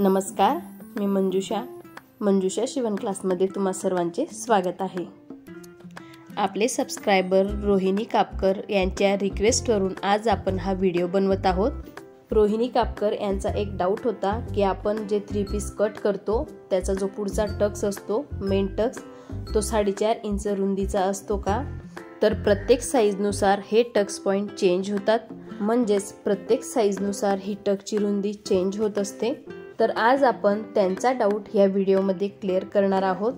नमस्कार, मी मंजुषा शिवण क्लासमध्ये तुम्हा सर्वांचे स्वागत आहे। आपले सबस्क्रायबर रोहिणी कापकर यांच्या रिक्वेस्टवरून आज आपण हा व्हिडिओ बनवत आहोत। रोहिणी कापकर यांचा एक डाऊट होता की आपण जे 3 पीस कट करतो त्याचा जो पुढचा टक्स असतो, मेन टक्स, तो 4.5 इंच रुंदीचा असतो का? तर प्रत्येक साईजनुसार हे टक्स पॉइंट चेंज होतात, म्हणजेच प्रत्येक साईजनुसार ही टक्सची रुंदी चेंज होत असते। तर आज आपण त्यांचा डाऊट या व्हिडिओमध्ये क्लिअर करणार आहोत।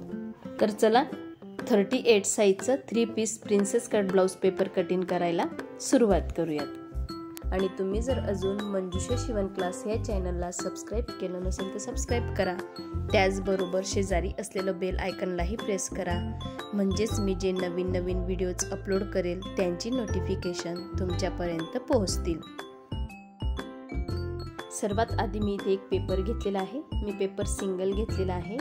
तर चला 38 साईजचं 3 piece princess cut blouse paper cutting करायला सुरुवात करूयात। आणि तुम्ही जर अजून मंजुषा शिवण क्लास या चॅनलला सबस्क्राइब केलं नसेल तर सबस्क्राइब करा। त्याचबरोबर शेजारी असलेलं बेल आयकॉनलाही प्रेस करा, म्हणजेच मी जे नवीन व्हिडिओज अपलोड करेल त्यांची नोटिफिकेशन तुमच्यापर्यंत पोहोचतील। सर्वात आधी मी इथे एक पेपर घेतलेला आहे। मी पेपर सिंगल घेतलेला आहे।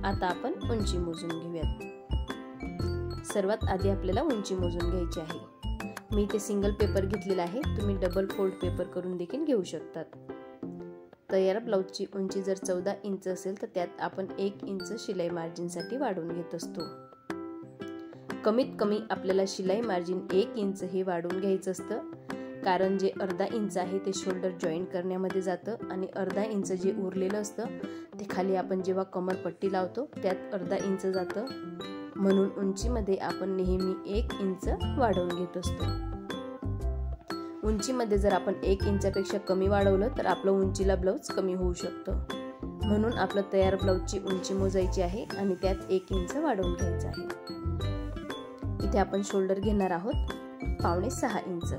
आता आपण उंची मोजून घेऊयात। सर्वात आधी आपल्याला उंची मोजून घ्यायची आहे। मी इथे सिंगल पेपर घेतलेला आहे, तुम्ही डबल फोल्ड पेपर करून देखील घेऊ शकतात। तयार ब्लाउजची उंची जर 14 इंच असेल तर त्यात आपण 1 इंच शिलाई मार्जिनसाठी वाढवून घेत असतो। कमीत कमी आपल्याला शिलाई मार्जिन 1 इंच हे वाढवून घ्यायचं असतं, कारण जे अर्धा इंच आहे ते शोल्डर जॉईन करण्यामध्ये जातं आणि अर्धा इंच जे उरलेलं असतं ते खाली आपण जेव्हा कमरपट्टी लावतो त्यात अर्धा इंच जातं, म्हणून उंचीमध्ये आपण नेहमी 1 इंच वाढवून घेत असतो। उंचीमध्ये जर आपण 1 इंचापेक्षा कमी वाढवलं तर आपलं उंचीला ब्लाउज कमी होऊ शकतं, म्हणून आपलं तयार ब्लाउजची उंची मोजायची आहे आणि त्यात 1 इंच वाढवून घ्यायचं आहे। इथे आपण शोल्डर घेणार आहोत 5.5 इंच।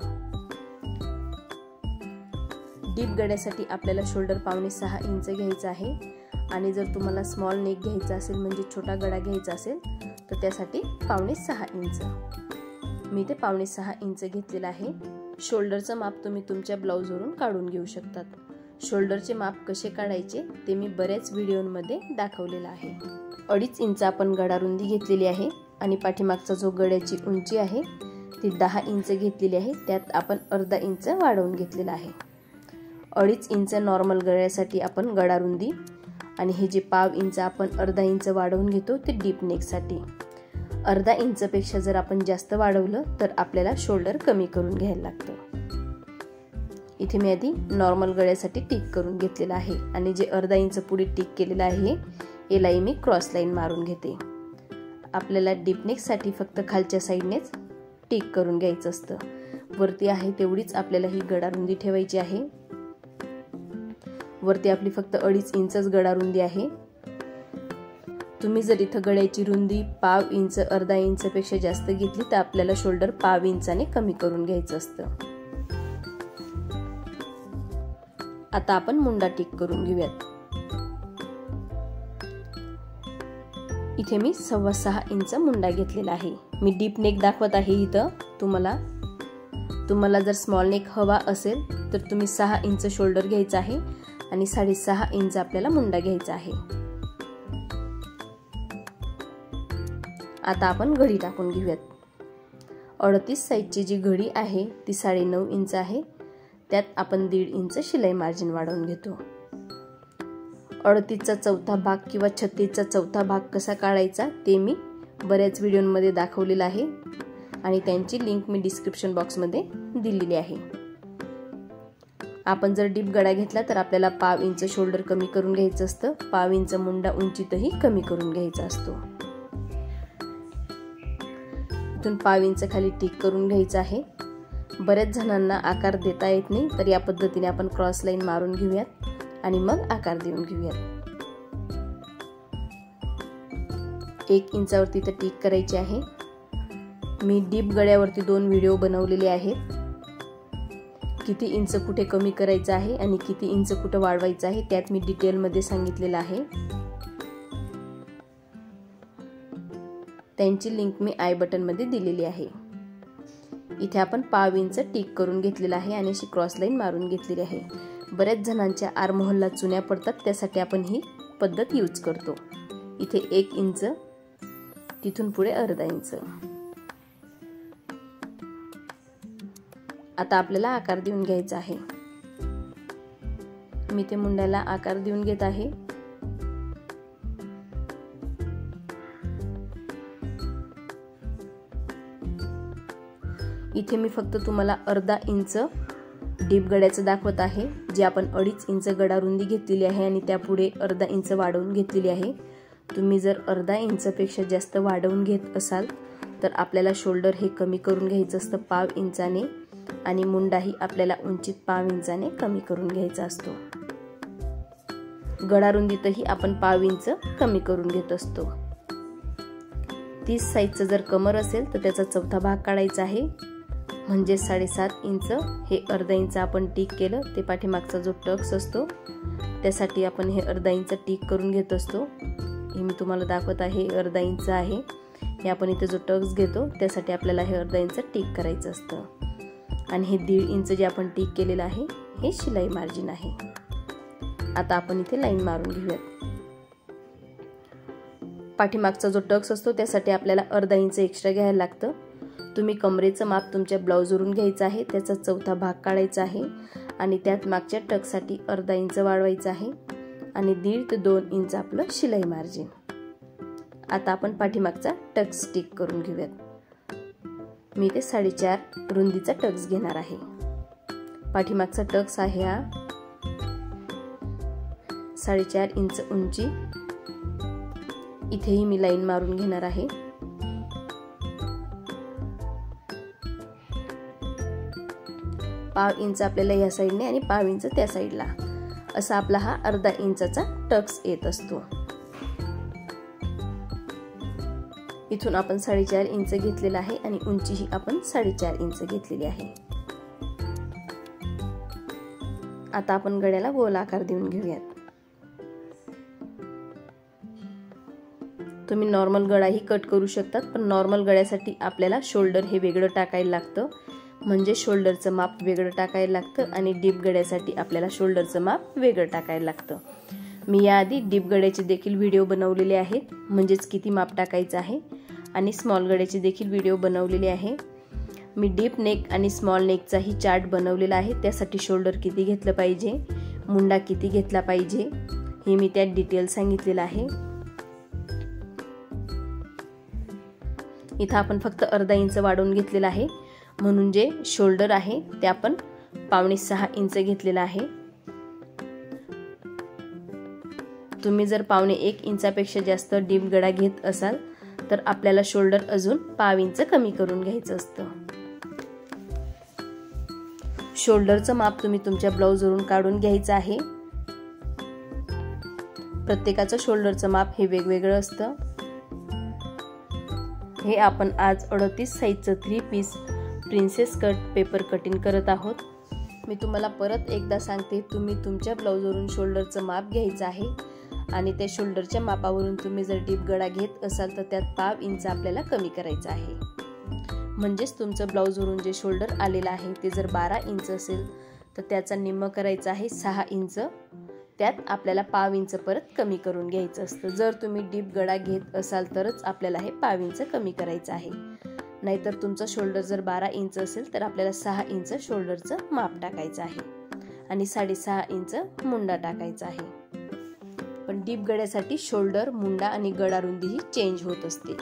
डीप गळ्यासाठी आपल्याला शोल्डर 5.5 इंच घ्यायचा आहे आणि जर तुम्हाला स्मॉल नेक घ्यायचा असेल म्हणजे छोटा गळा घ्यायचा असेल तर त्यासाठी 5.5 इंच। मी ते 5.5 इंच घेतलेला आहे। शोल्डरचं माप तुम्ही तुमच्या ब्लाउजवरून काढून घेऊ शकतात। शोल्डरचे माप कसे काढायचे ते मी बऱ्याच व्हिडिओमध्ये दाखवलेलं आहे। 2.5 इंच आपण गळा रुंदी घेतलेली आहे आणि पाठीमागचा जो गळ्याची उंची आहे ती 10 इंच घेतलेली आहे, त्यात आपण अर्धा इंच वाढवून घेतलेला आहे। 2.5 इंच नॉर्मल गळ्यासाठी आपण गळा रुंदी आणि हे जे 1/2 इंच आपण अर्धा इंच वाढवून घेतो ते डीप नेकसाठी। अर्धा इंच पेक्षा जर आपण जास्त वाढवलं तर आपल्याला शोल्डर कमी करून घ्यायला लागतं। इथे मी आधी नॉर्मल गळ्यासाठी टिक करून घेतलेला आहे आणि जे अर्धा इंच पुढे टिक केलेलं आहे यालाही मी क्रॉस लाईन मारून घेते। आपल्याला डीप नेकसाठी फक्त खालच्या साईडनेच टिक करून घ्यायचं असतं, वरती आहे तेवढीच आपल्याला ही गळा रुंदी ठेवायची आहे। वरती आपली फक्त 2.5 इंचच गळा रुंदी आहे। तुम्ही जर इथं गळ्याची रुंदी 1/2 इंच अर्धा इंच पेक्षा जास्त घेतली तर आपल्याला शोल्डर 1/2 इंचाने कमी करून घ्यायचं असतं। आता आपण मुंडा टिक करून घेऊयात। इथे मी 6.25 इंच मुंडा घेतलेला आहे। मी डीप नेक दाखवत आहे इथं। तुम्हाला जर स्मॉल नेक हवा असेल तर तुम्ही 6 इंच शोल्डर घ्यायचा आहे आणि 6.5 इंच आपल्याला मुंडा घ्यायचा आहे। आता आपण घडी टाकून घेऊयात। 38 साईजची जी घडी आहे ती 9.5 इंच आहे, त्यात आपण 1.5 इंच शिलाई मार्जिन वाढवून घेतो। 38चा चौथा भाग किंवा 36चा चौथा भाग कसा काढायचा ते मी बऱ्याच व्हिडिओमध्ये दाखवलेला आहे आणि त्यांची लिंक मी डिस्क्रिप्शन बॉक्समध्ये दिलेली आहे। आपण जर डीप गळा घेतला तर आपल्याला 1/2 इंच शोल्डर कमी करून घ्यायचं असतं, 1/2 इंच मुंडा उंचीतही कमी करून घ्यायचा असतो। इथून 1/2 इंच खाली टिक करून घ्यायचं आहे। बऱ्याच जणांना आकार देता येत नाही, तर या पद्धतीने आपण क्रॉस लाईन मारून घेऊयात आणि मग आकार देऊन घेऊयात। 1 इंचावरती तर टिक करायची आहे। मी डीप गळ्यावरती 2 व्हिडिओ बनवलेले आहेत। किती इंच कुठे कमी करायचं आहे आणि किती इंच कुठे वाढवायचं आहे त्यात मी डिटेलमध्ये सांगितलेलं आहे। त्यांची लिंक मी आय बटन मध्ये दिलेली आहे। इथे आपण 1/2 इंच टिक करून घेतलेला आहे आणि अशी क्रॉस लाईन मारून घेतलेली आहे। बऱ्याच जणांच्या आर्महोलला चुन्या पडतात, त्यासाठी आपण ही पद्धत यूज करतो। इथे 1 इंच, तिथून पुढे अर्धा इंच। आता आपल्याला आकार देऊन घ्यायचा आहे। मी ते मुंड्याला आकार देऊन घेत आहे। इथे मी फक्त तुम्हाला अर्धा इंच डीप गड्याचं दाखवत आहे, जे आपण 2.5 इंच गडा रुंदी घेतलेली आहे आणि त्यापुढे अर्धा इंच वाढवून घेतलेली आहे। तुम्ही जर अर्धा इंचापेक्षा जास्त वाढवून घेत असाल तर आपल्याला शोल्डर हे कमी करून घ्यायचं असतं 1/2 इंचाने आणि मुंडाही आपल्याला उंचीत 1/2 इंचाने कमी करून घ्यायचा असतो। गडा रुंदीतही आपण 1/2 इंच कमी करून घेत असतो। 30 साईजचं जर कमर असेल तर त्याचा चौथा भाग काढायचा आहे, म्हणजे 7.5 इंच। हे अर्धा इंच आपण टिक केलं, ते पाठीमागचा जो टक्स असतो त्यासाठी आपण हे अर्धा इंच टिक करून घेत असतो। हे मी तुम्हाला दाखवत आहे, अर्धा इंच आहे। हे आपण इथे जो टक्स घेतो त्यासाठी आपल्याला हे अर्धा इंच टिक करायचं असतं आणि हे 1.5 इंच जे आपण टिक केलेलं आहे हे शिलाई मार्जिन आहे। आता आपण इथे लाईन मारून घेऊयात। पाठीमागचा जो टक्स असतो त्यासाठी आपल्याला अर्धा इंच एक्स्ट्रा घ्यायला लागतं। तुम्ही कमरेचं माप तुमच्या ब्लाउजवरून घ्यायचं आहे, त्याचा चौथा भाग काढायचा आहे आणि त्यात मागच्या टक्ससाठी अर्धा इंच वाढवायचा आहे आणि 1.5 ते 2 इंच आपलं शिलाई मार्जिन। आता आपण पाठीमागचा टक्स स्टिक करून घेऊयात। मी इथे 4.5 रुंदीचा टक्स घेणार आहे। पाठीमागचा टक्स आहे हा 4.5 इंच उंची। इथेही मी लाईन मारून घेणार आहे। पाव इंच आपल्याला या साईडने आणि 1/2 इंच त्या साईडला, असा आपला हा अर्धा इंचाचा टक्स येत असतो। इथून आपण 4.5 इंच घेतलेला आहे आणि उंचीही आपण 4.5 इंच घेतलेली आहे। आता आपण गड्याला गोल आकार देऊन घेऊयात। तुम्ही नॉर्मल गडाही कट करू शकतात, पण नॉर्मल गड्यासाठी आपल्याला शोल्डर हे वेगळं टाकायला लागतं, म्हणजे शोल्डरचं माप वेगळं टाकायला लागतं आणि डीप गड्यासाठी आपल्याला शोल्डरचं माप वेगळं टाकायला लागतं। मी याआधी डीप गड्याचे देखील व्हिडिओ बनवलेले आहेत, म्हणजेच किती माप टाकायचं आहे, आणि स्मॉल गड्याचे देखील व्हिडिओ बनवलेले आहे। मी डीप नेक आणि स्मॉल नेकचाही चार्ट बनवलेला आहे, त्यासाठी शोल्डर किती घेतलं पाहिजे, मुंडा किती घेतला पाहिजे हे मी त्यात डिटेल सांगितलेलं आहे। इथं आपण फक्त अर्धा इंच वाढवून घेतलेला आहे, म्हणून जे शोल्डर आहे ते आपण 5.5-6 इंच घेतलेला आहे। तुम्ही जर 1.5 इंचापेक्षा जास्त डीप गडा घेत असाल तर आपल्याला शोल्डर अजून 1/2 इंच कमी करून घ्यायचं असतं। शोल्डरचं माप तुम्ही तुमच्या ब्लाउजवरून काढून घ्यायचं आहे। प्रत्येकाचं शोल्डरचं माप हे वेगवेगळं असतं। हे आपण आज 38 साईजचं 3 piece princess cut paper cutting करत आहोत। मी तुम्हाला परत एकदा सांगते, तुम्ही तुमच्या ब्लाउजवरून शोल्डरचं माप घ्यायचं आहे आणि त्या शोल्डरच्या मापावरून तुम्ही जर डीप गडा घेत असाल तर त्यात 1/2 इंच आपल्याला कमी करायचं आहे। म्हणजेच तुमचं ब्लाउजवरून जे शोल्डर आलेलं आहे ते जर 12 इंच असेल तर त्याचा निम्म करायचा आहे 6 इंच, त्यात आपल्याला 1/2 इंच परत कमी करून घ्यायचं असतं। जर तुम्ही डीप गडा घेत असाल तरच आपल्याला हे 1/2 इंच कमी करायचं आहे, नाहीतर तुमचं शोल्डर जर 12 इंच असेल तर आपल्याला 6 इंच शोल्डरचं माप टाकायचं आहे आणि 6.5 इंच मुंडा टाकायचा आहे। पण डीप गड्यासाठी शोल्डर, मुंडा आणि गडा रुंदी ही चेंज होत असते।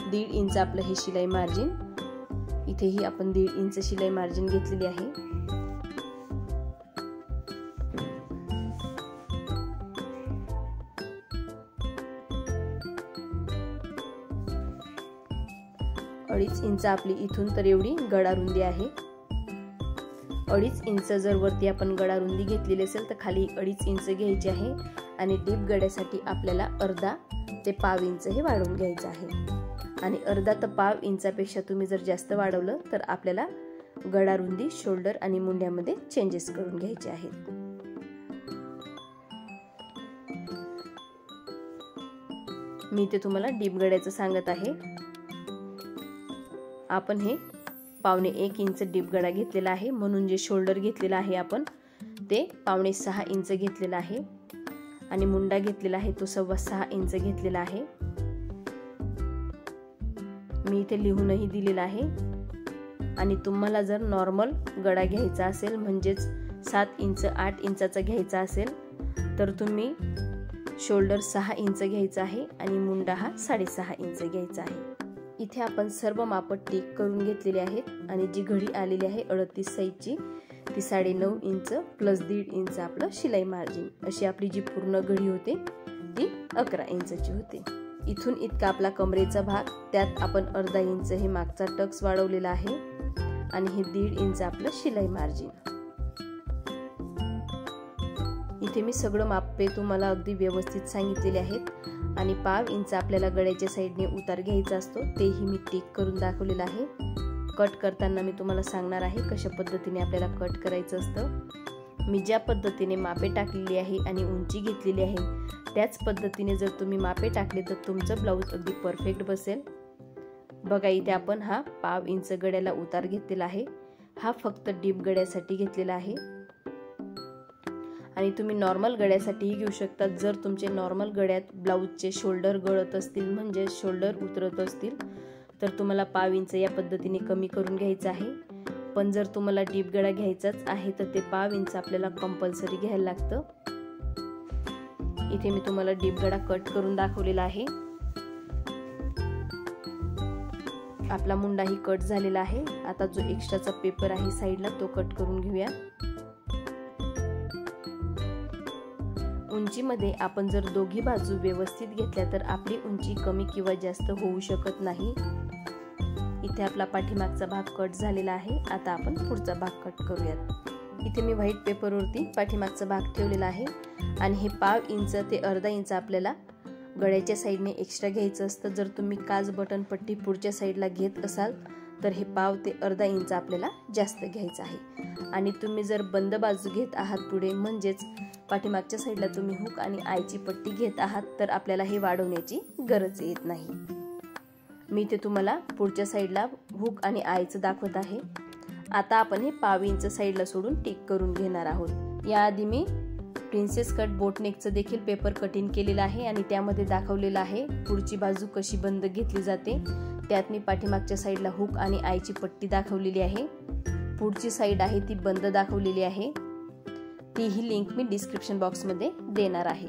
1.5 इंच आपलं हे शिलाई मार्जिन, इथेही आपण 1.5 इंच शिलाई मार्जिन घेतलेली आहे। अडीच इंच आपली इथून तर एवढी गडा रुंदी आहे। 2.5 इंच जर वरती आपण गडा रुंदी घेतलेली असेल तर खाली 2.5 इंच घ्यायची आहे आणि डीप गड्यासाठी आपल्याला अर्धा ते 1/2 इंच हे वाढवून घ्यायचं आहे। आणि अर्धा ते 1/2 इंचापेक्षा तुम्ही जर जास्त वाढवलं तर आपल्याला गडा रुंदी, शोल्डर आणि मुंड्यामध्ये चेंजेस करून घ्यायचे आहेत। मी इथे तुम्हाला डीप गड्याचं सांगत आहे। आपण हे 1.5 इंच डीप गडा घेतलेला आहे, म्हणून जे शोल्डर घेतलेला आहे आपण ते 5.5-6 इंच घेतलेला आहे आणि मुंडा घेतलेला आहे तो 6.25 इंच घेतलेला आहे। मी इथे लिहूनही दिलेला आहे। आणि तुम्हाला जर नॉर्मल गडा घ्यायचा असेल, म्हणजेच 7 इंच 8 इंचाचा घ्यायचा असेल तर तुम्ही शोल्डर 6 इंच घ्यायचा आहे आणि मुंडा हा 6.5 इंच घ्यायचा आहे। इथे आपण सर्व माप टिक करून घेतलेले आहेत आणि जी घडी आलेली आहे 38 साईजची ती 9.5 इंच प्लस 1.5 इंच आपलं शिलाई मार्जिन, अशी आपली जी पूर्ण घडी होते ती 11 इंचची होते। इथून इतका आपला कमरेचा भाग, त्यात आपण अर्धा इंच हे मागचा टक्स वाढवलेला आहे आणि हे 1.5 इंच आपलं शिलाई मार्जिन। इथे मी सगळं मापे तुम्हाला अगदी व्यवस्थित सांगितलेले आहेत आणि 1/2 इंच आपल्याला गळ्याच्या साईडने उतार घ्यायचा असतो, तेही मी टिक करून दाखवलेलं आहे। कट करताना मी तुम्हाला सांगणार आहे कशा पद्धतीने आपल्याला कट करायचं असतं। मी ज्या पद्धतीने मापे टाकलेली आहे आणि उंची घेतलेली आहे त्याच पद्धतीने जर तुम्ही मापे टाकले तर तुमचं ब्लाऊज अगदी परफेक्ट बसेल। बघा इथे आपण हा 1/2 इंच गळ्याला उतार घेतलेला आहे, हा फक्त डीप गळ्यासाठी घेतलेला आहे आणि तुम्ही नॉर्मल गळ्यासाठीही घेऊ शकता। जर तुमचे नॉर्मल गळ्यात ब्लाऊजचे शोल्डर गळत असतील म्हणजे शोल्डर उतरत असतील तर तुम्हाला 1/2 इंच या पद्धतीने कमी करून घ्यायचं आहे, पण जर तुम्हाला डीप गळा घ्यायचाच आहे तर ते 1/2 इंच आपल्याला कंपल्सरी घ्यायला लागतं। इथे मी तुम्हाला डीप गळा कट करून दाखवलेला आहे। आपला मुंडाही कट झालेला आहे। आता जो एक्स्ट्राचा पेपर आहे साईडला तो कट करून घेऊया। उंचीमध्ये आपण जर दोघी बाजू व्यवस्थित घेतल्या तर आपली उंची कमी किंवा जास्त होऊ शकत नाही। इथे आपला पाठीमागचा भाग कट झालेला आहे। आता आपण पुढचा भाग कट करूयात। इथे मी व्हाईट पेपरवरती पाठीमागचा भाग ठेवलेला आहे आणि हे 1/2 इंच ते अर्धा इंच आपल्याला गळ्याच्या साईडने एक्स्ट्रा घ्यायचं असतं। जर तुम्ही काज बटन पट्टी पुढच्या साईडला घेत असाल तर हे 1/2 ते अर्धा इंच आपल्याला जास्त घ्यायचं आहे आणि तुम्ही जर बंद बाजू घेत आहात पुढे म्हणजेच पाठीमागच्या साईडला तुम्ही हुक आणि आयची पट्टी घेत आहात तर आपल्याला हे वाढवण्याची गरज येत नाही। मी इथे तुम्हाला पुढच्या साईडला हुक आणि आयचं दाखवत आहे। आता आपण हे 1/2 इंच साईडला सोडून टिक करून घेणार आहोत। याआधी मी प्रिन्सेस कट बोटनेकचं देखील पेपर कटिंग केलेलं आहे आणि त्यामध्ये दाखवलेलं आहे पुढची बाजू कशी बंद घेतली जाते। त्यात मी पाठीमागच्या साईडला हुक आणि आयची पट्टी दाखवलेली आहे, पुढची साईड आहे ती बंद दाखवलेली आहे। तीही लिंक मी डिस्क्रिप्शन बॉक्समध्ये देणार आहे।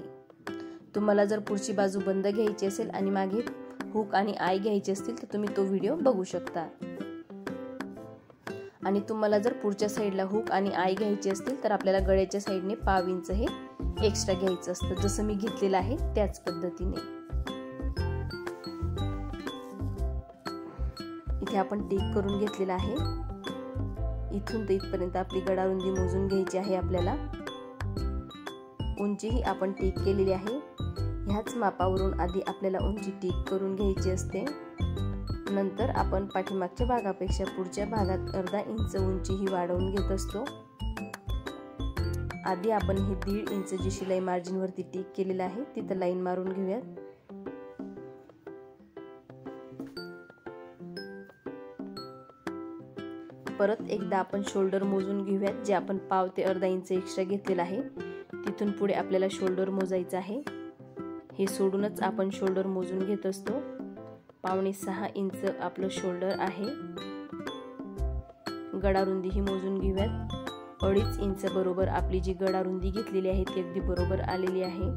तुम्हाला जर पुढची बाजू बंद घ्यायची असेल आणि मागे हुक आणि आय घ्यायचे असतील तर तुम्ही तो व्हिडिओ बघू शकता आणि तुम्हाला जर पुढच्या साईडला हुक आणि आय घ्यायचे असतील तर आपल्याला गळ्याच्या साईडने 1/2 इंच हे एक्स्ट्रा घ्यायचं असतं, जसं मी घेतलेलं आहे त्याच पद्धतीने। इथे आपण टिक करून घेतलेला आहे। इथून ते इथपर्यंत आपली गडारुंदी मोजून घ्यायची आहे आपल्याला। उंचीही आपण टिक केलेली आहे। ह्याच मापावरून आधी आपल्याला उंची टिक करून घ्यायची असते, नंतर आपण पाठीमागच्या भागापेक्षा पुढच्या भागात अर्धा इंच उंची ही वाढवून घेत असतो। आधी आपण हे 1.5 इंच जी शिलाई मार्जिन वरती टिक केलेलं आहे तिथं लाईन मारून घेऊयात। परत एकदा आपण शोल्डर मोजून घेऊयात, जे आपण 1/2 ते अर्धा इंच एक्स्ट्रा घेतलेला आहे तिथून पुढे आपल्याला शोल्डर मोजायचं आहे। हे सोडूनच आपण शोल्डर मोजून घेत असतो। 5.5 इंच आपलं शोल्डर आहे। गडारुंदी ही मोजून घेऊयात। 2.5 इंच बरोबर आपली जी गडारुंदी घेतलेली आहे ती अगदी बरोबर आलेली आहे।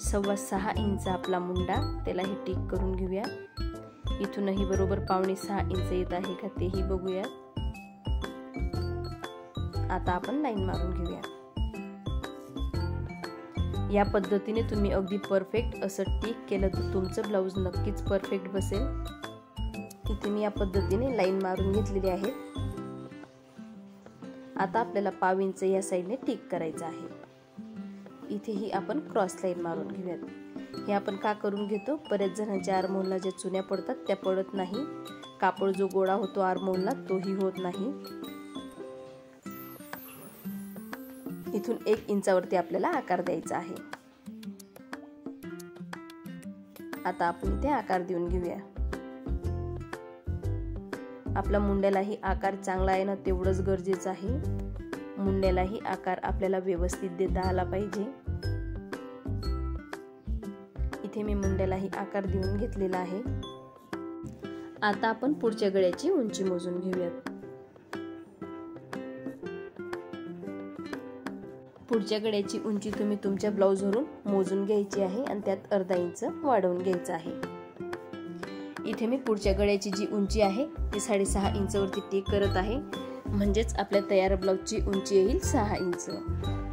6.25 इंच आपला मुंडा, त्याला हे टिक करून घेऊया। इथूनही बरोबर 5.5 इंच येत आहे का तेही बघूया। आता आपण लाईन मारून घेऊया। या पद्धतीने तुम्ही अगदी परफेक्ट असं टिक केलं तर तुमचं ब्लाऊज नक्कीच परफेक्ट बसेल। इथे मी या पद्धतीने लाईन मारून घेतलेली आहे। आता आपल्याला 1/2 इंच या साईडने टिक करायचं आहे। इथेही आपण क्रॉस लाईन मारून घेऊयात। हे आपण का करून घेतो, बरेच जणांच्या आर्महोलला ज्या चुन्या पडतात त्या पडत नाही, कापड जो गोळा होतो आर्महोलला तोही होत नाही। इथून 1 इंचावरती आपल्याला आकार द्यायचा आहे। आता आपण इथे आकार देऊन घेऊया। आपल्या मुंड्यालाही आकार चांगला येणं तेवढंच गरजेचं आहे। मुंड्यालाही आकार आपल्याला व्यवस्थित देता आला पाहिजे। इथे मी मुंड्यालाही आकार देऊन घेतलेला आहे। आता आपण पुढच्या गळ्याची उंची मोजून घेऊयात। पुढच्या गळ्याची उंची तुम्ही तुमच्या ब्लाऊजवरून मोजून घ्यायची आहे आणि त्यात अर्धा इंच वाढवून घ्यायचं आहे। इथे मी पुढच्या गळ्याची जी उंची आहे ती 6.5 इंचवरती टिक करत आहे, म्हणजेच आपल्या तयार ब्लाऊजची उंची येईल 6 इंच।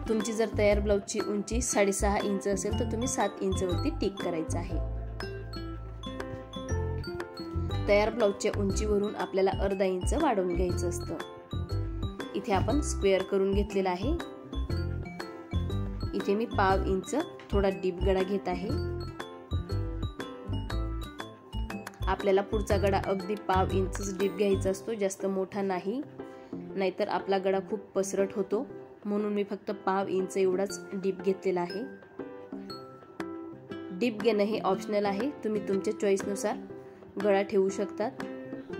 तुमची जर तयार ब्लाऊजची उंची 6.5 इंच असेल तर तुम्ही 7 इंचवरती टिक करायचं आहे। तयार ब्लाऊजच्या उंचीवरून आपल्याला अर्धा इंच वाढवून घ्यायचं असतं। इथे आपण स्क्वेअर करून घेतलेला आहे। इथे मी पाव इंच थोडा डीप गळा घेत आहे। आपल्याला पुढचा गळा अगदी पाव इंचच डीप घ्यायचा असतो, जास्त मोठा नाही, नाहीतर आपला गळा खूप पसरट होतो, म्हणून मी फक्त पाव इंच एवढाच डीप घेतलेला आहे। डीप घेणं हे ऑप्शनल आहे, तुम्ही तुमच्या चॉईसनुसार गळा ठेवू शकतात।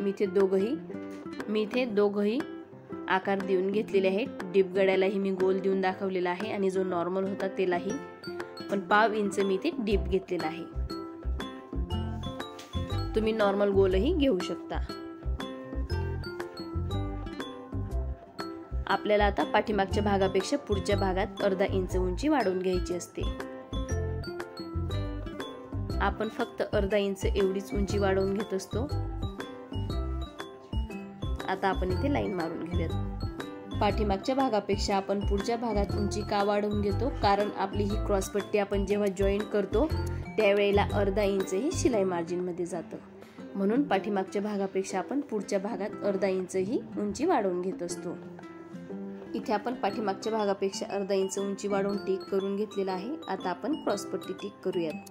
मी इथे दोघही आकार देऊन घेतलेले आहेत। डीप गळ्यालाही मी गोल देऊन दाखवलेला आहे आणि जो नॉर्मल होता त्यालाही, पण पाव इंच मी इथे डीप घेतलेला आहे। तुम्ही नॉर्मल गोलही घेऊ शकता। आपल्याला आता पाठीमागच्या भागापेक्षा पुढच्या भागात अर्धा इंच उंची वाढवून घ्यायची असते। आपण फक्त अर्धा इंच एवढीच उंची वाढवून घेत असतो। आता आपण इथे लाईन मारून घेऊयात। पाठीमागच्या भागापेक्षा आपण पुढच्या भागात उंची का वाढवून घेतो, कारण आपली ही क्रॉस पट्टी आपण जेव्हा जॉईंट करतो त्यावेळेला अर्धा इंच ही शिलाई मार्जिन मध्ये जातं, म्हणून पाठीमागच्या भागापेक्षा आपण पुढच्या भागात अर्धा इंच ही उंची वाढवून घेत असतो। इथे आपण पाठीमागच्या भागापेक्षा अर्धा इंच उंची वाढवून टिक करून घेतलेला आहे। आता आपण क्रॉस पट्टी टिक करूयात।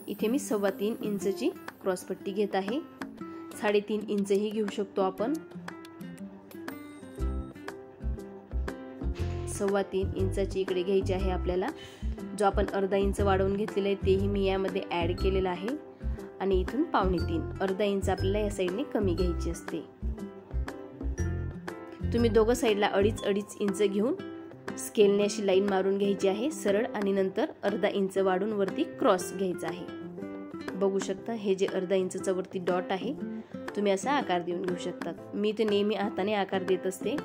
इथे मी 3.25 इंचची क्रॉस पट्टी घेत आहे। 3.5 इंच ही घेऊ शकतो आपण। 3.25 इंचाची इकडे घ्यायची आहे आपल्याला। जो आपण अर्धा इंच वाढवून घेतलेला आहे तेही मी यामध्ये ऍड केलेला आहे आणि इथून 2.25 अर्धा इंच आपल्याला या साईडने कमी घ्यायची असते। तुम्ही दोघं साईडला 2.5 इंच घेऊन स्केलने अशी लाईन मारून घ्यायची आहे सरळ, आणि नंतर अर्धा इंच वाढून वरती क्रॉस घ्यायचा आहे। बघू शकता हे जे अर्धा इंचचा वरती डॉट आहे तुम्ही असा आकार देऊन घेऊ शकतात। मी ते नेहमी हाताने आकार देत असते,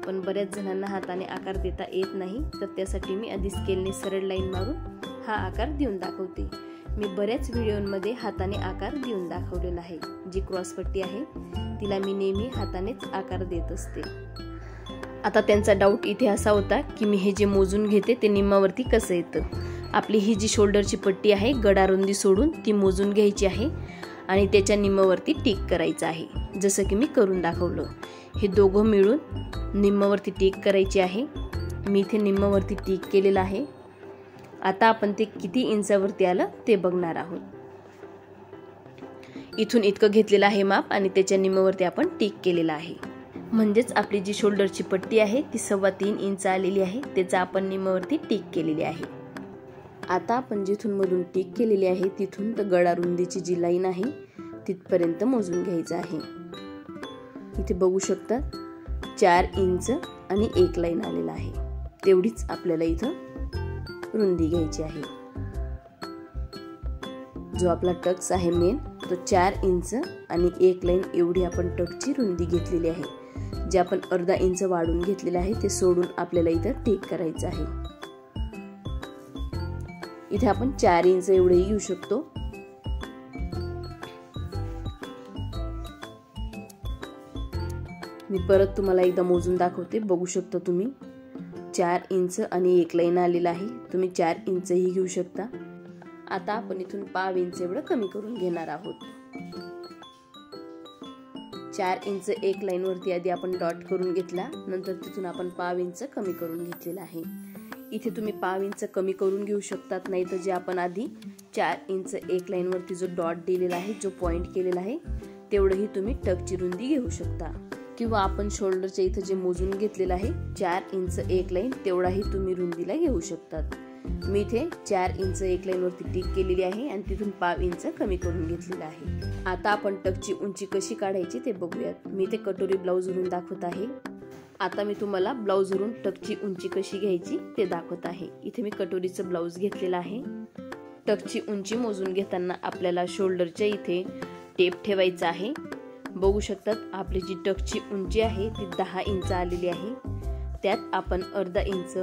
पण बऱ्याच जणांना हाताने आकार देता येत नाही, तर त्यासाठी मी आधी स्केलने सरळ लाईन मारून हा आकार देऊन दाखवते। मी बऱ्याच व्हिडिओमध्ये हाताने आकार देऊन दाखवलेला आहे। जी क्रॉस पट्टी आहे तिला मी नेहमी हातानेच आकार देत असते। आता त्यांचा डाऊट इथे असा होता की मी हे जे मोजून घेते ते निम्मावरती कसं येतं। आपली ही जी शोल्डरची पट्टी आहे गळा रुंदी सोडून ती मोजून घ्यायची आहे आणि त्याच्या निम्मावरती टिक करायचं आहे, जसं की मी करून दाखवलं। हे दोघं मिळून निम्मावरती टिक करायची आहे। मी इथे निम्मावरती टिक केलेलं आहे। आता आपण ते किती इंचावरती आलं ते बघणार आहोत। इथून इतकं घेतलेलं आहे माप आणि त्याच्या निम्मावरती आपण टिक केलेलं आहे, म्हणजेच आपली जी शोल्डरची पट्टी आहे ती 3.25 इंच आलेली आहे, त्याचा आपण निम्मावरती टिक केलेली आहे। आता आपण जिथून मधून टिक केलेली आहे तिथून तर गळा रुंदीची जी लाईन आहे तिथपर्यंत मोजून घ्यायचं आहे। इथे बघू शकता 4 इंच आणि 1 लाईन आलेला आहे, तेवढीच आपल्याला इथं रुंदी घ्यायची आहे। जो आपला टक्स आहे मेन तो 4 इंच आणि 1 लाईन एवढी आपण टक्सची रुंदी घेतलेली आहे। जे आपण अर्धा इंच वाढून घेतलेले आहे ते सोडून आपल्याला इथं टिक करायचं आहे। इथे आपण 4 इंच एवढेही घेऊ शकतो। मी परत तुम्हाला एकदा मोजून दाखवते, बघू शकता तुम्ही 4 इंच आणि 1 लाईन आलेला आहे। तुम्ही 4 इंच ही घेऊ शकता। आता आपण इथून पाव इंच एवढं कमी करून घेणार आहोत। 4 इंच 1 लाईन वरती आधी आपण डॉट करून घेतला, नंतर तिथून आपण पाव इंच कमी करून घेतलेला आहे। इथे तुम्ही पाव इंच कमी करून घेऊ शकतात, नाही तर जे आपण आधी 4 इंच 1 लाईन वरती जो डॉट दिलेला आहे, जो पॉइंट केलेला आहे, तेवढंही तुम्ही टकची रुंदी घेऊ शकता। किंवा आपण शोल्डरच्या इथे जे मोजून घेतलेलं आहे 4 इंच 1 लाईन तेवढाही तुम्ही रुंदीला घेऊ शकतात। मी इथे 4 इंच 1 लाईन वरती टिक केलेली आहे आणि तिथून पाव इंच कमी करून घेतलेला आहे। आता आपण टकची उंची कशी काढायची ते बघूयात। मी इथे कटोरी ब्लाऊज वरून दाखवत आहे। आता मी तुम्हाला ब्लाऊज वरून टकची उंची कशी घ्यायची ते दाखवत आहे। इथे मी कटोरीचं ब्लाऊज घेतलेला आहे। टकची उंची मोजून घेताना आपल्याला शोल्डरच्या इथे टेप ठेवायचा आहे। बघू शकतात आपली जी टक्सची उंची आहे ती 10 इंच आलेली आहे. त्यात आपण अर्धा इंच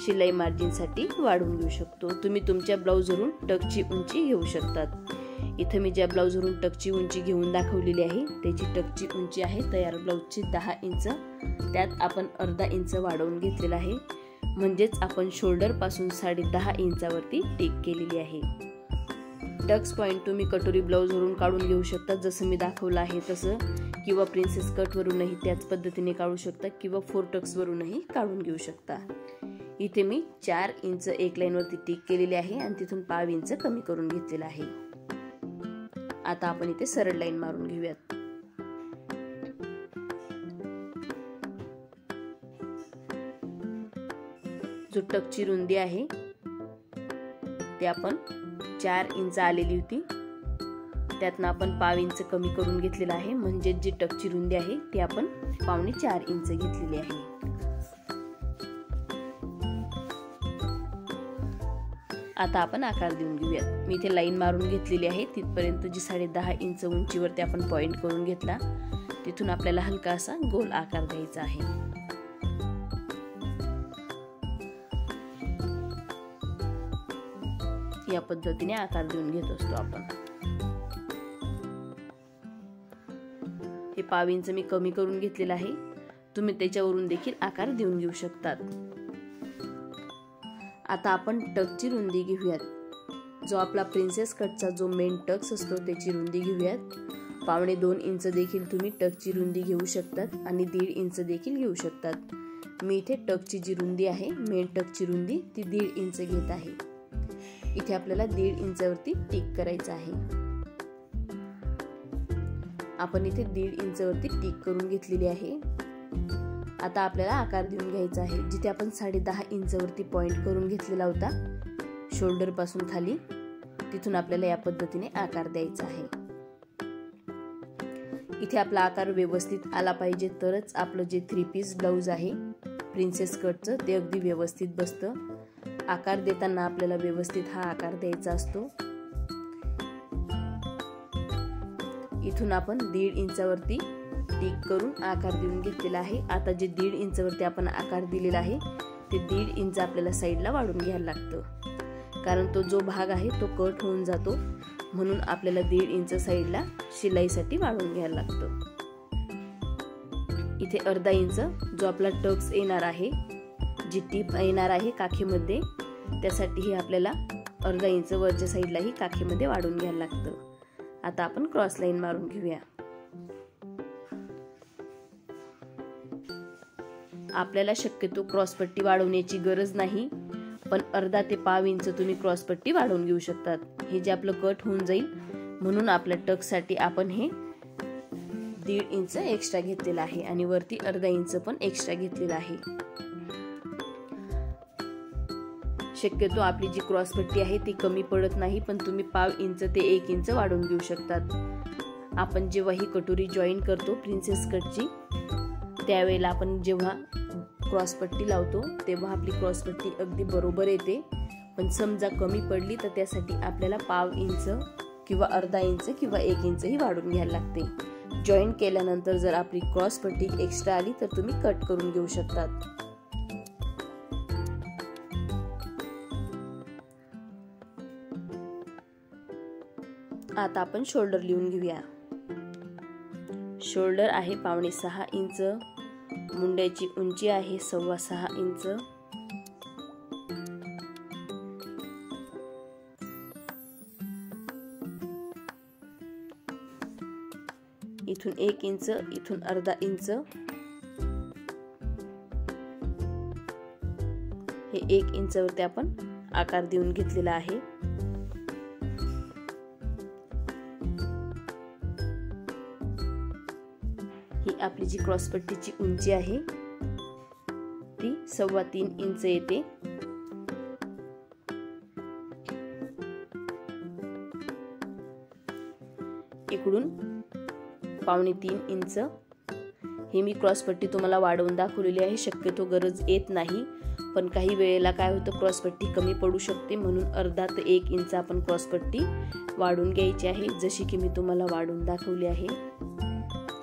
शिलाई मार्जिनसाठी वाढवून घेऊ शकतो. तुम्ही तुमच्या ब्लाऊजवरून टक्सची उंची घेऊ शकतात. इथे मी ज्या ब्लाऊजवरून टक्सची उंची घेऊन दाखवलेली आहे त्याची टक्सची उंची आहे तयार ब्लाऊजची 10 इंच. त्यात आपण अर्धा इंच वाढवून घेतलेला आहे. म्हणजेच आपण शोल्डर पासून 10.5 इंचावरती टिक केलेली आहे. टक्स पॉइंट तुम्ही कटोरी ब्लाऊज वरून काढून घेऊ शकता जसं मी दाखवलं आहे तसं, किंवा प्रिन्सेस कट वरूनही त्याच पद्धतीने काढू शकता, किंवा 4 टक्स वरूनही काढून घेऊ शकता. इथे मी 4 इंच एक लाईन वरती टिक केलेली आहे आणि तिथून 5 इंच कमी करून घेतलेला आहे. आता आपण इथे सरळ लाईन मारून घेऊयात. जो टक्सची रुंदी आहे ते आपण 4 इंच आलेली होती, त्यातनं आपण 5 इंच कमी करून घेतलेला आहे. म्हणजे जी टक्सची रुंदी आहे ती आपण 4.25 इंच घेतलेली आहे. आता आपण आकार देऊन घेऊयात. मी इथे लाईन मारून घेतलेली आहे. तिथपर्यंत जी 10.5 इंच उंचीवरती आपण पॉइंट करून घेतला, तिथून आपल्याला हलका असा गोल आकार द्यायचा आहे. या पद्धतीने आकार देऊन घेत असतो आपण. हे 5 इंच मी कमी करून घेतलेलं आहे. तुम्ही त्याच्यावरून देखील आकार देऊन घेऊ शकतात. आता आपण टक्सची रुंदी घेऊयात. जो आपला प्रिन्सेस कटचा जो मेन टक्स असतो त्याची रुंदी घेऊयात. 2.25 इंच देखील तुम्ही टक्सची रुंदी घेऊ शकतात आणि 1.5 इंच देखील घेऊ शकतात. मी इथे टक्सची जी रुंदी आहे मेन टक्सची रुंदी ती 1.5 इंच घेत आहे. इथे आपल्याला 1.5 इंचावरती टिक करायचं आहे. आपण इथे 1.5 इंचावरती टिक करून घेतलेली आहे. आता आपल्याला आकार देऊन घ्यायचा आहे. जिथे आपण 10.5 इंचावरती पॉइंट करून घेतलेला होता शोल्डर पासून खाली, तिथून आपल्याला या पद्धतीने आकार द्यायचा आहे. इथे आपला आकार व्यवस्थित आला पाहिजे तरच आपलं जे 3 पीस ब्लाऊज आहे प्रिन्सेस कटचं ते अगदी व्यवस्थित बसतं. आकार देताना आपल्याला व्यवस्थित हा आकार द्यायचा असतो. इथून आपण 1.5 इंचावरती टिक करून आकार देऊन घेतलेला आहे. आता जे 1.5 इंचावरती आपण आकार दिलेला आहे ते 1.5 इंच आपल्याला साईडला वाढून घ्यायला लागतं, कारण तो जो भाग आहे तो कट होऊन जातो. म्हणून आपल्याला 1.5 इंच साईडला शिलाईसाठी वाढवून घ्यायला लागतं. इथे अर्धा इंच जो आपला टक्स येणार आहे, जी टीप येणार आहे काखेमध्ये, त्यासाठी आपल्याला अर्धा इंच वरच्या साईडलाही काखेमध्ये वाढवून घ्यायला लागतं. आता आपण क्रॉस लाईन मारून घेऊया. आपल्याला शक्यतो क्रॉसपट्टी वाढवण्याची गरज नाही, पण अर्धा ते 5 इंच तुम्ही क्रॉसपट्टी वाढवून घेऊ शकतात. हे जे आपलं कट होऊन जाईल म्हणून आपल्या टक्ससाठी आपण हे 1.5 इंच एक्स्ट्रा घेतलेला आहे आणि वरती अर्धा इंच पण एक्स्ट्रा घेतलेला आहे. शक्यतो आपली जी क्रॉसपट्टी आहे ती कमी पडत नाही, पण तुम्ही 5 इंच ते 1 इंच वाढवून घेऊ शकतात. आपण जेव्हा ही कटोरी जॉईन करतो प्रिन्सेस कटची, त्यावेळेला आपण जेव्हा क्रॉसपट्टी लावतो तेव्हा आपली क्रॉसपट्टी अगदी बरोबर येते. पण समजा कमी पडली तर त्यासाठी आपल्याला 5 इंच किंवा अर्धा इंच किंवा 1 इंच ही वाढवून घ्यायला लागते. जॉईन केल्यानंतर जर आपली क्रॉसपट्टी एक्स्ट्रा आली तर तुम्ही कट करून घेऊ शकतात. आता आपण शोल्डर लिहून घेऊया. शोल्डर आहे 5.25 इंच, मुंड्याची उंची आहे 6.25 इंच. इथून 1 इंच, इथून अर्धा इंच, हे 1 इंचावरती आपण आकार देऊन घेतलेला आहे. ही आपली जी क्रॉसपट्टीची उंची आहे ती 3.25 इंच येते. इकडून 2.25 इंच. ही मी क्रॉसपट्टी तुम्हाला वाढवून दाखवलेली आहे. शक्यतो गरज येत नाही, पण काही वेळेला काय होतं क्रॉसपट्टी कमी पडू शकते, म्हणून अर्धा ते 1 इंच आपण क्रॉसपट्टी वाढवून घ्यायची आहे, जशी की मी तुम्हाला वाढवून दाखवली आहे.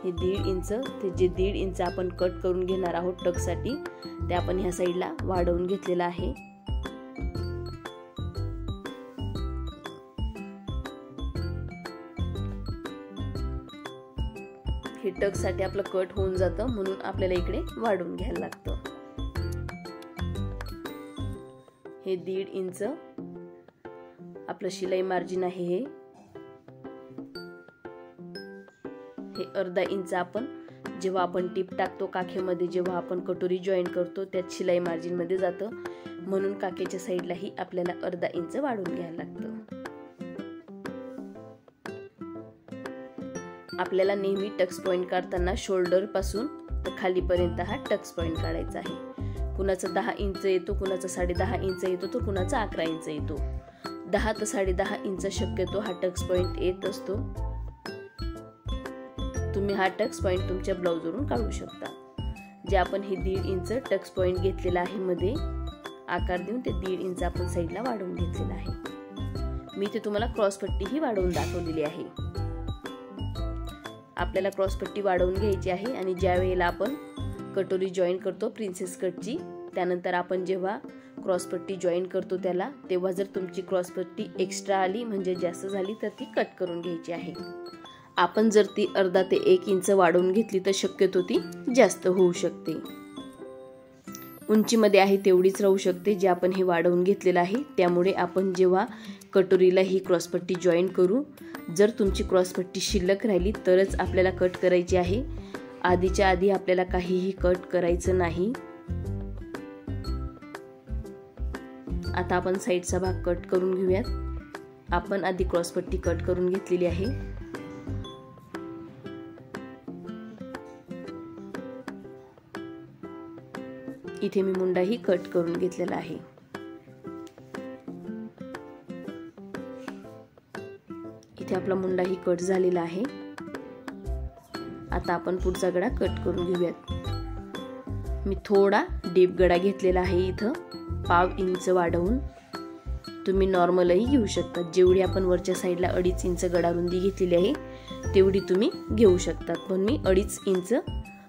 हे 1.5 इंच, ते जे 1.5 इंच आपण कट करून घेणार आहोत टक्ससाठी ते आपण ह्या साईडला वाढवून घेतलेला आहे. हे टक्ससाठी आपलं कट होऊन जातं म्हणून आपल्याला इकडे वाढवून घ्यायला लागतं. हे 1.5 इंच आपलं शिलाई मार्जिन आहे. हे अर्धा इंच आपण जेव्हा आपण टीप टाकतो काखेमध्ये, जेव्हा आपण कटोरी जॉईन करतो त्यात शिलाई मार्जिन मध्ये जातं म्हणून काखेच्या साईडलाही आपल्याला अर्धा इंच वाढवून घ्यायला लागतं. आपल्याला नेहमी टक्स पॉइंट काढताना शोल्डर पासून तर खालीपर्यंत हा टक्स पॉइंट काढायचा आहे. कुणाचा 10 इंच येतो, कुणाचा 10.5 इंच येतो, तर कुणाचा 11 इंच येतो. 10 ते 10.5 इंच शक्यतो हा टक्स पॉइंट येत असतो. तुम्ही हा टक्स पॉइंट तुमच्या ब्लाउजवरून काढू शकता. जे आपण हे 1.5 इंच टक्स पॉइंट घेतलेला आहे मध्ये आकार देऊन ते 1.5 इंच आपण साईडला वाढवून घेतलेला आहे. मी ते तुम्हाला क्रॉस पट्टी ही वाढवून दाखवलेली आहे. आपल्याला क्रॉस पट्टी वाढवून घ्यायची आहे आणि ज्या वेळेला आपण कटोरी जॉईन करतो प्रिन्सेस कटची, त्यानंतर आपण जेव्हा क्रॉस पट्टी जॉईन करतो त्याला, तेव्हा जर तुमची क्रॉस पट्टी एक्स्ट्रा आली म्हणजे जास्त झाली तर ती कट करून घ्यायची आहे. आपण जर ती अर्धा ते 1 इंच वाढवून घेतली तर शक्यतो ती जास्त होऊ शकते. उंचीमध्ये आहे तेवढीच राहू शकते जे आपण हे वाढवून घेतलेलं आहे. त्यामुळे आपण जेव्हा कटोरीला ही क्रॉसपट्टी जॉईन करू, जर तुमची क्रॉसपट्टी शिल्लक राहिली तरच आपल्याला कट करायची आहे. आधीच्या आधी आपल्याला काहीही कट करायचं नाही. आता आपण साईडचा भाग कट करून घेऊयात. आपण आधी क्रॉसपट्टी कट करून घेतलेली आहे. इथे मी मुंडाही कट करून घेतलेला आहे. इथे आपला मुंडाही कट झालेला आहे. आता आपण पुढचा गळा कट करून घेऊयात. मी थोडा डीप गळा घेतलेला आहे इथं 1/2 इंच वाढवून. तुम्ही नॉर्मलही घेऊ शकता. जेवढी आपण वरच्या साईडला 2.5 इंच गळा रुंदी घेतलेली आहे तेवढी तुम्ही घेऊ शकता. पण मी 2.5 इंच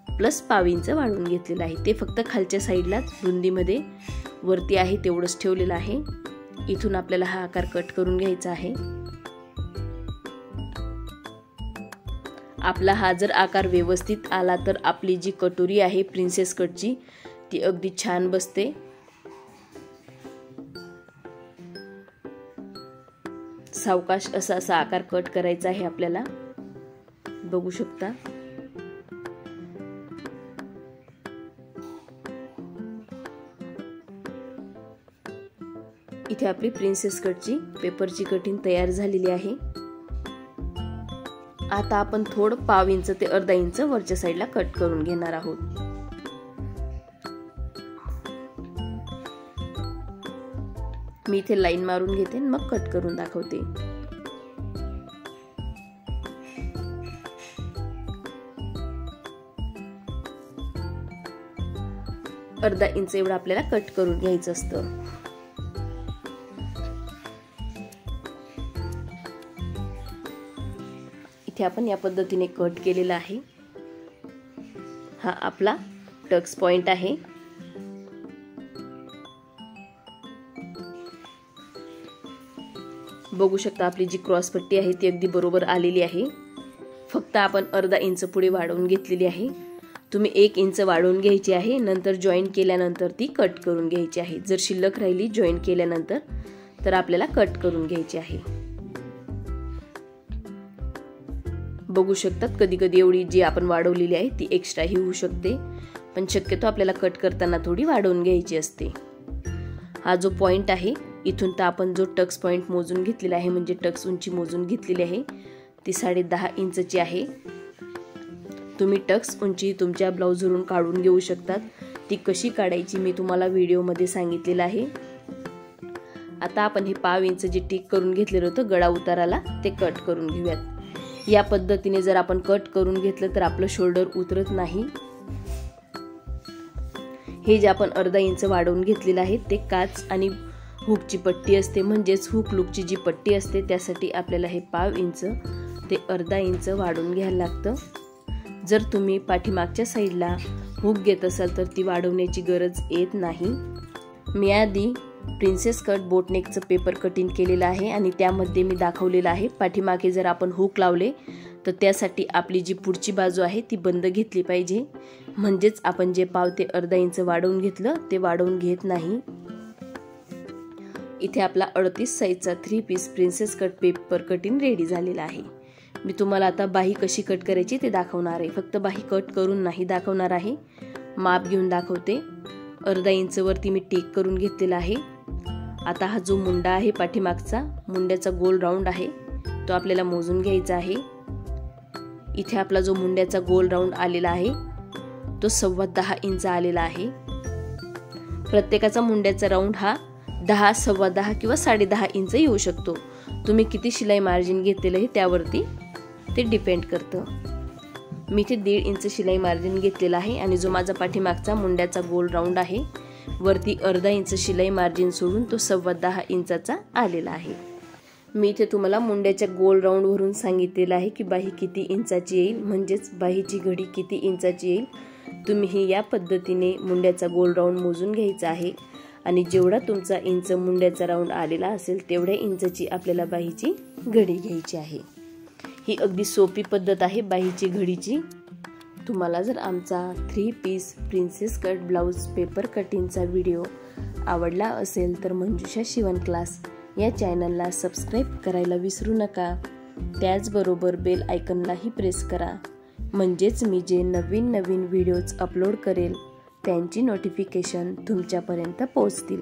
प्लस 1/2 इंच वाढवून घेतलेला आहे. ते फक्त खालच्या साईडला रुंदीमध्ये वरती आहे तेवढंच ठेवलेलं आहे. इथून आपल्याला हा आकार कट करून घ्यायचा आहे. आपला हा जर आकार व्यवस्थित आला तर आपली जी कटोरी आहे प्रिन्सेस कटची ती अगदी छान बसते. सावकाश असा आकार कट करायचा आहे आपल्याला. बघू शकता. इथे आपली प्रिन्सेस कटची पेपरची कटिंग तयार झालेली आहे. आता आपण थोडं 1/2 इंच ते अर्धा इंच वरच्या साईडला कट करून घेणार आहोत. मी इथे लाईन मारून घेते मग कट करून दाखवते. अर्धा इंच एवढं आपल्याला कट करून घ्यायचं असतं. इथे आपण या पद्धतीने कट केलेला आहे. हा आपला टक्स पॉइंट आहे. बघू शकता आपली जी क्रॉस पट्टी आहे ती अगदी बरोबर आलेली आहे. फक्त आपण अर्धा इंच पुढे वाढवून घेतलेली आहे. तुम्ही 1 इंच वाढवून घ्यायची आहे. नंतर जॉईन केल्यानंतर ती कट करून घ्यायची आहे. जर शिल्लक राहिली जॉईन केल्यानंतर तर आपल्याला कट करून घ्यायची आहे. बघू शकतात कधी कधी एवढी जी आपण वाढवलेली आहे ती एक्स्ट्रा ही होऊ शकते. पण शक्यतो आपल्याला कट करताना थोडी वाढवून घ्यायची असते. हा जो पॉइंट आहे इथून तर आपण जो टक्स पॉइंट मोजून घेतलेला आहे म्हणजे टक्स उंची मोजून घेतलेली आहे ती 10.5 इंचची आहे. तुम्ही टक्स उंची तुमच्या ब्लाउजवरून काढून घेऊ शकतात. ती कशी काढायची मी तुम्हाला व्हिडिओमध्ये सांगितलेलं आहे. आता आपण हे 1/2 इंच जे टिक करून घेतलेलं होतं गळा उताराला ते कट करून घेऊयात. या पद्धतीने जर आपण कट करून घेतलं तर आपलं शोल्डर उतरत नाही. हे जे आपण अर्धा इंच वाढवून घेतलेलं आहे ते काच आणि हुकची पट्टी असते म्हणजेच हुक लूकची जी पट्टी असते त्यासाठी आपल्याला हे 1/2 इंच ते अर्धा इंच वाढवून घ्यायला लागतं. जर तुम्ही पाठीमागच्या साईडला हुक घेत असाल तर ती वाढवण्याची गरज येत नाही। मी आधी प्रिन्सेस कट बोटनेकचं पेपर कटिंग केलेलं आहे आणि त्यामध्ये मी दाखवलेलं आहे पाठीमागे जर आपण हुक लावले तर त्यासाठी आपली जी पुढची बाजू आहे ती बंद घेतली पाहिजे, म्हणजेच आपण जे पाव ते अर्धा इंच वाढवून घेतलं ते वाढवून घेत नाही। इथे आपला 38 साईजचा 3 piece princess cut paper cutting ready झालेला आहे। मी तुम्हाला आता बाही कशी कट करायची ते दाखवणार आहे, फक्त बाही कट करून नाही दाखवणार आहे, माप घेऊन दाखवते। अर्धा इंच वरती मी टेक करून घेतलेला आहे। आता हा जो मुंडा आहे पाठीमागचा मुंड्याचा गोल राऊंड आहे तो आपल्याला मोजून घ्यायचा आहे। इथे आपला जो मुंड्याचा गोल राऊंड आलेला आहे तो 10.25 इंच आलेला आहे। प्रत्येकाचा मुंड्याचा राऊंड हा 10, 10.25 किंवा 10.5 इंच येऊ शकतो। तुम्ही किती शिलाई मार्जिन घेतलेलं आहे त्यावरती ते डिपेंड करतं। मी इथे 1.5 इंच शिलाई मार्जिन घेतलेला आहे आणि जो माझा पाठीमागचा मुंड्याचा गोल राऊंड आहे वरती अर्धा इंच शिलाई मार्जिन सोडून तो 10.25 इंचाचा आलेला आहे। मी इथे तुम्हाला मुंड्याच्या गोल राऊंड वरून सांगितलेलं आहे की बाही किती इंचाची येईल, म्हणजेच बाहीची घडी किती इंचाची येईल। तुम्ही या पद्धतीने मुंड्याचा गोल राऊंड मोजून घ्यायचा आहे आणि जेवढा तुमचा इंच मुंड्याचा राऊंड आलेला असेल तेवढ्या इंचाची आपल्याला बाहीची घडी घ्यायची आहे। ही अगदी सोपी पद्धत आहे बाहीची घडीची। तुम्हाला जर आमचा 3 piece princess cut blouse paper कटिंगचा व्हिडिओ आवडला असेल तर मंजुषा शिवण क्लास या चॅनलला सबस्क्राईब करायला विसरू नका। त्याचबरोबर बेल आयकॉनलाही प्रेस करा, म्हणजेच मी जे नवीन व्हिडिओज अपलोड करेल त्यांची नोटिफिकेशन तुमच्यापर्यंत पोहोचतील।